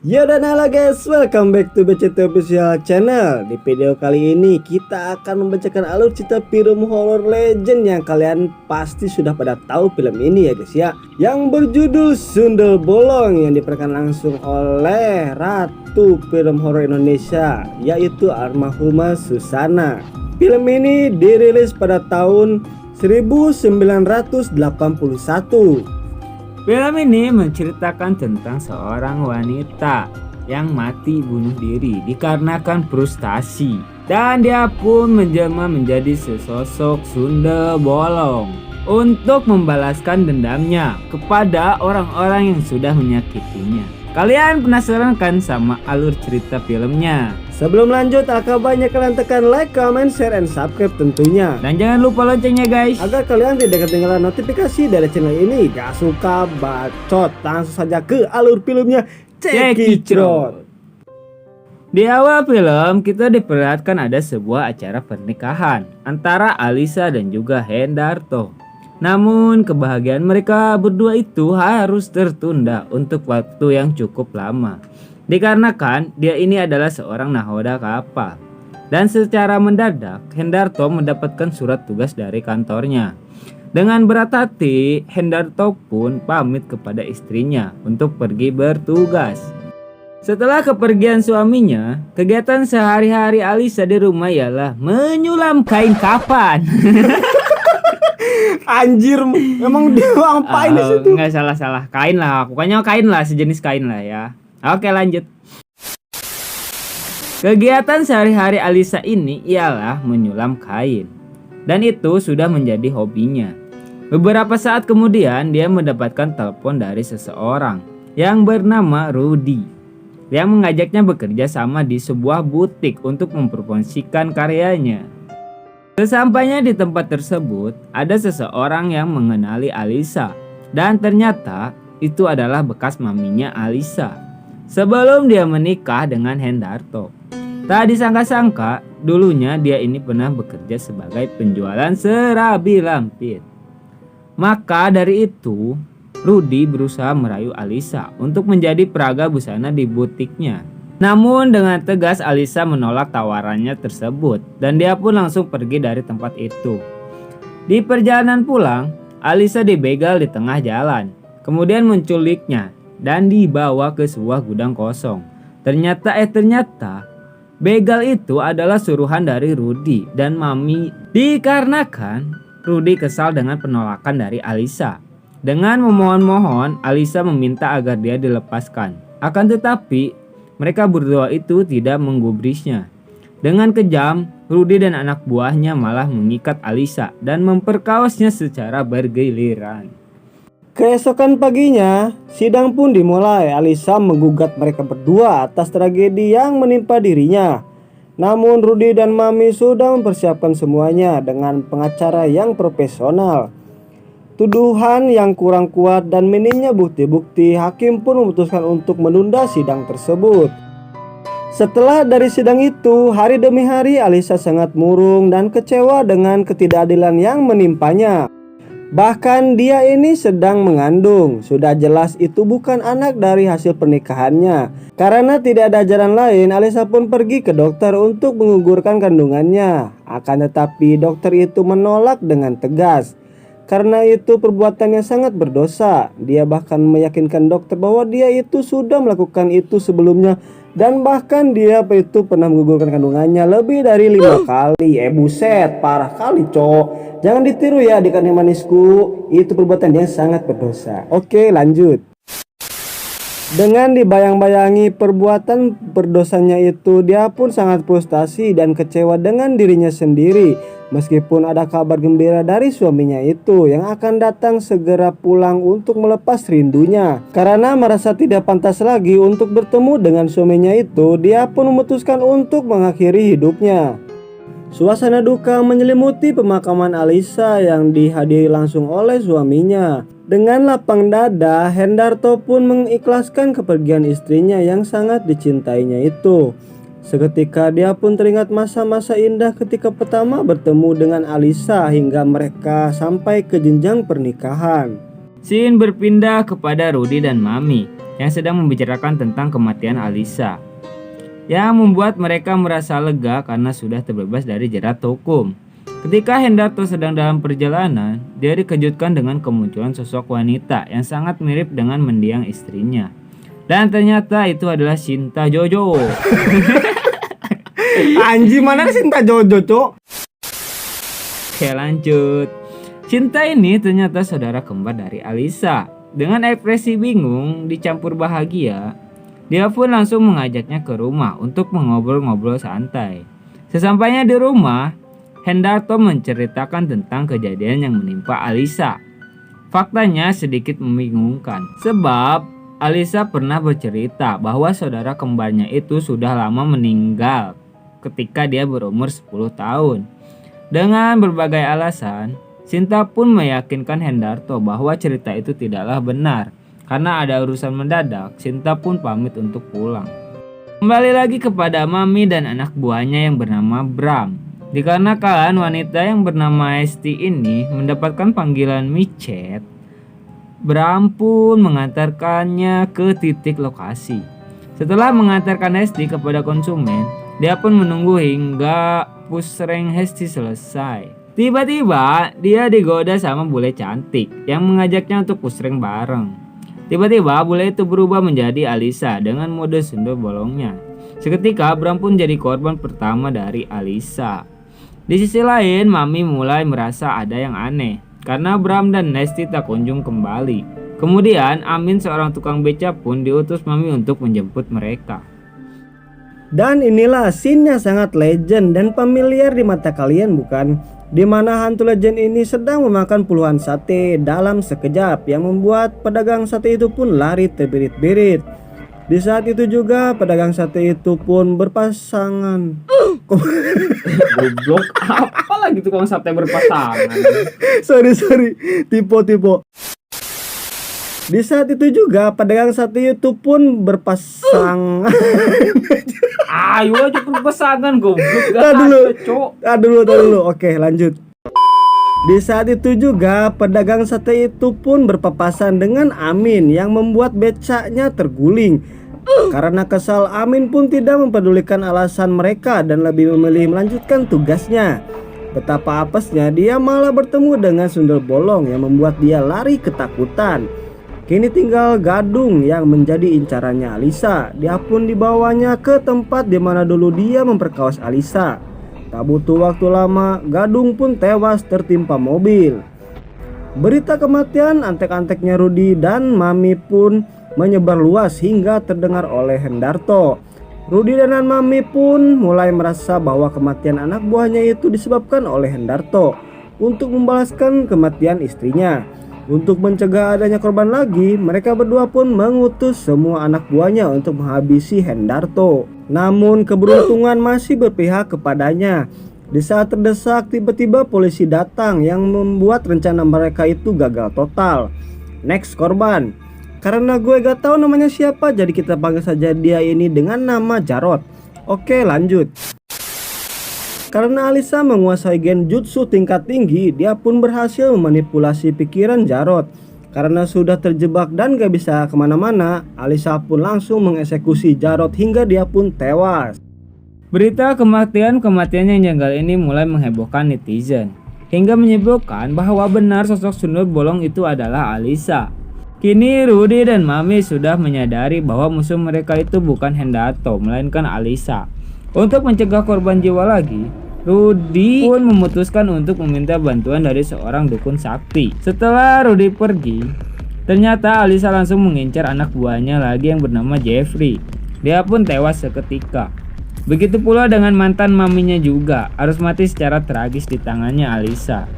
Ya dan halo guys, welcome back to BCT Official Channel. Di video kali ini kita akan membacakan alur cerita film horror legend yang kalian pasti sudah pada tahu film ini ya guys ya, yang berjudul Sundel Bolong, yang diperankan langsung oleh ratu film horor Indonesia, yaitu almarhumah Susana. Film ini dirilis pada tahun 1981. Film ini menceritakan tentang seorang wanita yang mati bunuh diri dikarenakan frustasi, dan dia pun menjelma menjadi sesosok sundel bolong untuk membalaskan dendamnya kepada orang-orang yang sudah menyakitinya. Kalian penasaran kan sama alur cerita filmnya? Sebelum lanjut, alangkah baiknya kalian tekan like, comment, share, and subscribe tentunya. Dan jangan lupa loncengnya guys, agar kalian tidak ketinggalan notifikasi dari channel ini. Gak suka bacot, langsung saja ke alur filmnya. Cekicrot. Di awal film kita diperlihatkan ada sebuah acara pernikahan antara Alisa dan juga Hendarto. Namun kebahagiaan mereka berdua itu harus tertunda untuk waktu yang cukup lama, dikarenakan dia ini adalah seorang nahoda kapal. Dan secara mendadak Hendarto mendapatkan surat tugas dari kantornya. Dengan berat hati, Hendarto pun pamit kepada istrinya untuk pergi bertugas. Setelah kepergian suaminya, kegiatan sehari-hari Alisa di rumah ialah menyulam kain kapan. Anjir, emang dia ngapain di situ? Nggak salah, kain lah, pokoknya kain lah, sejenis kain lah ya. Oke lanjut. Kegiatan sehari-hari Alisa ini ialah menyulam kain, dan itu sudah menjadi hobinya. Beberapa saat kemudian dia mendapatkan telepon dari seseorang yang bernama Rudy, yang mengajaknya bekerja sama di sebuah butik untuk mempromosikan karyanya. Sesampainya di tempat tersebut, ada seseorang yang mengenali Alisa, dan ternyata itu adalah bekas maminya Alisa sebelum dia menikah dengan Hendarto. Tak disangka-sangka, dulunya dia ini pernah bekerja sebagai penjualan serabi lampir. Maka dari itu, Rudy berusaha merayu Alisa untuk menjadi peraga busana di butiknya. Namun dengan tegas Alisa menolak tawarannya tersebut, dan dia pun langsung pergi dari tempat itu. Di perjalanan pulang, Alisa dibegal di tengah jalan, kemudian menculiknya dan dibawa ke sebuah gudang kosong. Ternyata begal itu adalah suruhan dari Rudy dan Mami, dikarenakan Rudy kesal dengan penolakan dari Alisa. Dengan memohon-mohon, Alisa meminta agar dia dilepaskan. Akan tetapi mereka berdua itu tidak menggubrisnya. Dengan kejam, Rudy dan anak buahnya malah mengikat Alisa dan memperkawasnya secara bergiliran. Keesokan paginya, sidang pun dimulai. Alisa menggugat mereka berdua atas tragedi yang menimpa dirinya. Namun Rudy dan Mami sudah mempersiapkan semuanya dengan pengacara yang profesional. Tuduhan yang kurang kuat dan minimnya bukti-bukti, hakim pun memutuskan untuk menunda sidang tersebut. Setelah dari sidang itu, hari demi hari Alisa sangat murung dan kecewa dengan ketidakadilan yang menimpanya. Bahkan dia ini sedang mengandung. Sudah jelas itu bukan anak dari hasil pernikahannya. Karena tidak ada jalan lain, Alisa pun pergi ke dokter untuk menggugurkan kandungannya. Akan tetapi dokter itu menolak dengan tegas. Karena itu perbuatannya sangat berdosa. Dia bahkan meyakinkan dokter bahwa dia itu sudah melakukan itu sebelumnya, dan bahkan dia itu pernah menggugurkan kandungannya lebih dari 5 kali. Buset, parah kali cowok. Jangan ditiru ya adik-adik manisku, itu perbuatan yang sangat berdosa. Oke lanjut. Dengan dibayang-bayangi perbuatan berdosanya itu, dia pun sangat frustasi dan kecewa dengan dirinya sendiri. Meskipun ada kabar gembira dari suaminya itu yang akan datang segera pulang untuk melepas rindunya. Karena merasa tidak pantas lagi untuk bertemu dengan suaminya itu, dia pun memutuskan untuk mengakhiri hidupnya. Suasana duka menyelimuti pemakaman Alisa yang dihadiri langsung oleh suaminya. Dengan lapang dada, Hendarto pun mengikhlaskan kepergian istrinya yang sangat dicintainya itu. Seketika dia pun teringat masa-masa indah ketika pertama bertemu dengan Alisa hingga mereka sampai ke jenjang pernikahan. Scene berpindah kepada Rudy dan Mami. yang sedang membicarakan tentang kematian Alisa, yang membuat mereka merasa lega karena sudah terbebas dari jerat hukum. Ketika Hendarto sedang dalam perjalanan, dia dikejutkan dengan kemunculan sosok wanita yang sangat mirip dengan mendiang istrinya. Dan ternyata itu adalah Shinta Jojo. Anjing, mana Shinta Jojo, Cok? Oke, lanjut. Shinta ini ternyata saudara kembar dari Alisa. Dengan ekspresi bingung dicampur bahagia, dia pun langsung mengajaknya ke rumah untuk mengobrol-ngobrol santai. Sesampainya di rumah, Hendarto menceritakan tentang kejadian yang menimpa Alisa. Faktanya sedikit membingungkan, sebab Alisa pernah bercerita bahwa saudara kembarnya itu sudah lama meninggal ketika dia berumur 10 tahun. Dengan berbagai alasan, Shinta pun meyakinkan Hendarto bahwa cerita itu tidaklah benar. Karena ada urusan mendadak, Shinta pun pamit untuk pulang. Kembali lagi kepada Mami dan anak buahnya yang bernama Bram. Dikarenakan wanita yang bernama Esti ini mendapatkan panggilan micet, Bram pun mengantarkannya ke titik lokasi. Setelah mengantarkan Esti kepada konsumen, dia pun menunggu hingga pusreng Esti selesai. Tiba-tiba dia digoda sama bule cantik yang mengajaknya untuk pusreng bareng. Tiba-tiba bule itu berubah menjadi Alisa dengan mode sundul bolongnya. Seketika Bram pun jadi korban pertama dari Alisa. Di sisi lain, Mami mulai merasa ada yang aneh karena Bram dan Esti tak kunjung kembali. Kemudian Amin, seorang tukang beca, pun diutus Mami untuk menjemput mereka. Dan inilah scene yang sangat legend dan familiar di mata kalian, bukan? Di mana hantu legend ini sedang memakan puluhan sate dalam sekejap yang membuat pedagang sate itu pun lari terbirit-birit. Di saat itu juga pedagang sate itu pun berpasangan. Goblok, apa lagi tukang sate berpasangan? sorry, tipe. Di saat itu juga pedagang sate itu pun berpasangan. Ayo aja berpasangan, goblok. Dulu. Oke, lanjut. Di saat itu juga pedagang sate itu pun berpapasan dengan Amin yang membuat becaknya terguling. Karena kesal, Amin pun tidak mempedulikan alasan mereka dan lebih memilih melanjutkan tugasnya. Betapa apesnya, dia malah bertemu dengan sundel bolong yang membuat dia lari ketakutan. Kini tinggal Gadung yang menjadi incarannya Alisa. Dia pun dibawanya ke tempat di mana dulu dia memperkaos Alisa. Tak butuh waktu lama, Gadung pun tewas tertimpa mobil. Berita kematian antek-anteknya Rudy dan Mami pun menyebar luas hingga terdengar oleh Hendarto. Rudy dan Mami pun mulai merasa bahwa kematian anak buahnya itu disebabkan oleh Hendarto untuk membalaskan kematian istrinya. Untuk mencegah adanya korban lagi, mereka berdua pun mengutus semua anak buahnya untuk menghabisi Hendarto. Namun keberuntungan masih berpihak kepadanya. Di saat terdesak, tiba-tiba polisi datang yang membuat rencana mereka itu gagal total. Next korban. Karena gue gak tahu namanya siapa, jadi kita panggil saja dia ini dengan nama Jarot. Oke, lanjut. Karena Alisa menguasai genjutsu tingkat tinggi, dia pun berhasil memanipulasi pikiran Jarot. Karena sudah terjebak dan gak bisa kemana-mana, Alisa pun langsung mengeksekusi Jarot hingga dia pun tewas. Berita kematian yang janggal ini mulai menghebohkan netizen, hingga menyebutkan bahwa benar sosok sundel bolong itu adalah Alisa. Kini Rudy dan Mami sudah menyadari bahwa musuh mereka itu bukan Hendarto, melainkan Alisa. Untuk mencegah korban jiwa lagi, Rudy pun memutuskan untuk meminta bantuan dari seorang dukun sakti. Setelah Rudy pergi, ternyata Alisa langsung mengincar anak buahnya lagi yang bernama Jeffrey. Dia pun tewas seketika. Begitu pula dengan mantan maminya juga, harus mati secara tragis di tangannya Alisa.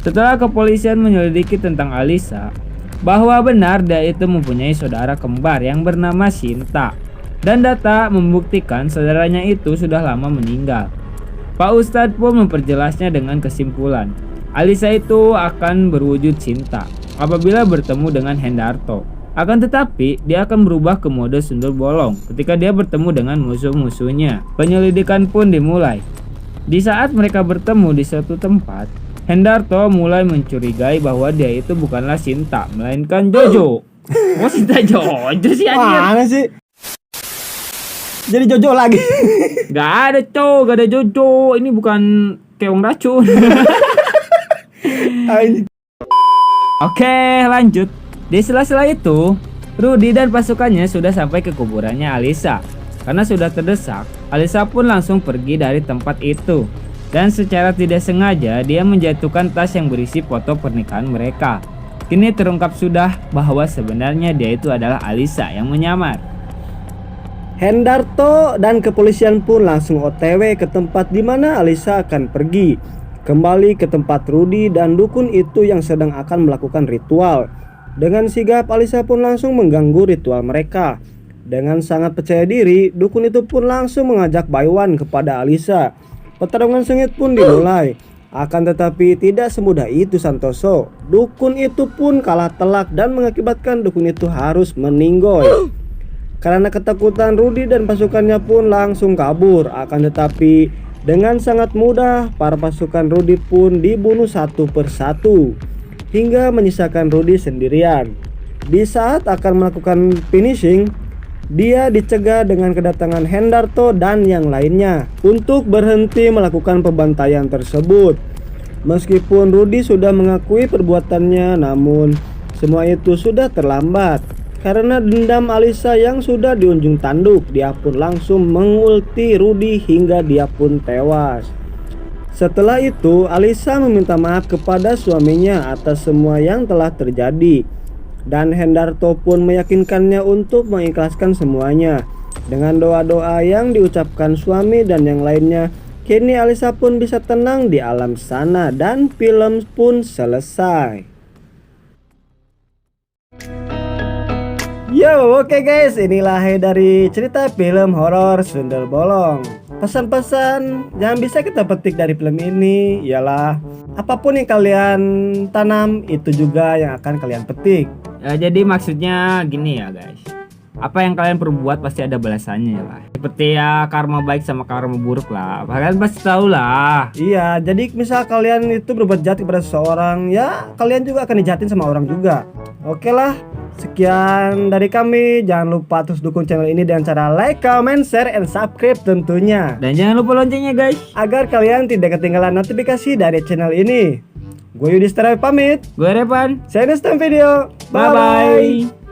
Setelah kepolisian menyelidiki tentang Alisa, bahwa benar dia itu mempunyai saudara kembar yang bernama Shinta, dan data membuktikan saudaranya itu sudah lama meninggal. Pak Ustadz pun memperjelasnya dengan kesimpulan, Alisa itu akan berwujud Shinta apabila bertemu dengan Hendarto. Akan tetapi dia akan berubah ke mode sundel bolong ketika dia bertemu dengan musuh-musuhnya. Penyelidikan pun dimulai. Di saat mereka bertemu di suatu tempat, Hendarto mulai mencurigai bahwa dia itu bukanlah Shinta, melainkan Jojo. Oh, Sinta Jojo sih anjir. Mana sih? Jadi Jojo lagi. Gak ada gak ada Jojo. Ini bukan keong racun. Anjing. Oke, lanjut. Di sela-sela itu, Rudy dan pasukannya sudah sampai ke kuburannya Alisa. Karena sudah terdesak, Alisa pun langsung pergi dari tempat itu. Dan secara tidak sengaja dia menjatuhkan tas yang berisi foto pernikahan mereka. Kini terungkap sudah bahwa sebenarnya dia itu adalah Alisa yang menyamar. Hendarto dan kepolisian pun langsung OTW ke tempat di mana Alisa akan pergi. Kembali ke tempat Rudy dan dukun itu yang sedang akan melakukan ritual. Dengan sigap Alisa pun langsung mengganggu ritual mereka. Dengan sangat percaya diri, dukun itu pun langsung mengajak Baiwan kepada Alisa. Pertarungan sengit pun dimulai. Akan tetapi tidak semudah itu Santoso. Dukun itu pun kalah telak dan mengakibatkan dukun itu harus meninggoy. Karena ketakutan, Rudy dan pasukannya pun langsung kabur. Akan tetapi dengan sangat mudah para pasukan Rudy pun dibunuh satu persatu hingga menyisakan Rudy sendirian. Di saat akan melakukan finishing, dia dicegah dengan kedatangan Hendarto dan yang lainnya untuk berhenti melakukan pembantaian tersebut. Meskipun Rudy sudah mengakui perbuatannya, namun semua itu sudah terlambat. Karena dendam Alisa yang sudah di ujung tanduk, dia pun langsung mengulti Rudy hingga dia pun tewas. Setelah itu, Alisa meminta maaf kepada suaminya atas semua yang telah terjadi. Dan Hendarto pun meyakinkannya untuk mengikhlaskan semuanya. Dengan doa-doa yang diucapkan suami dan yang lainnya, kini Alisa pun bisa tenang di alam sana dan film pun selesai. Yo, oke guys, inilah dari cerita film horor Sundel Bolong. Pesan-pesan yang bisa kita petik dari film ini ialah apapun yang kalian tanam itu juga yang akan kalian petik. Jadi maksudnya gini ya guys. Apa yang kalian perbuat pasti ada balasannya lah. Seperti ya karma baik sama karma buruk lah. Kalian pasti tahu lah. Iya, jadi misal kalian itu berbuat jahat kepada seseorang, ya kalian juga akan dijahatin sama orang juga. Oke lah. Sekian dari kami. Jangan lupa terus dukung channel ini dengan cara like, comment, share, and subscribe tentunya. Dan jangan lupa loncengnya guys, agar kalian tidak ketinggalan notifikasi dari channel ini. Gue Yudhistira pamit. gue Revan. See you next time video. Bye bye.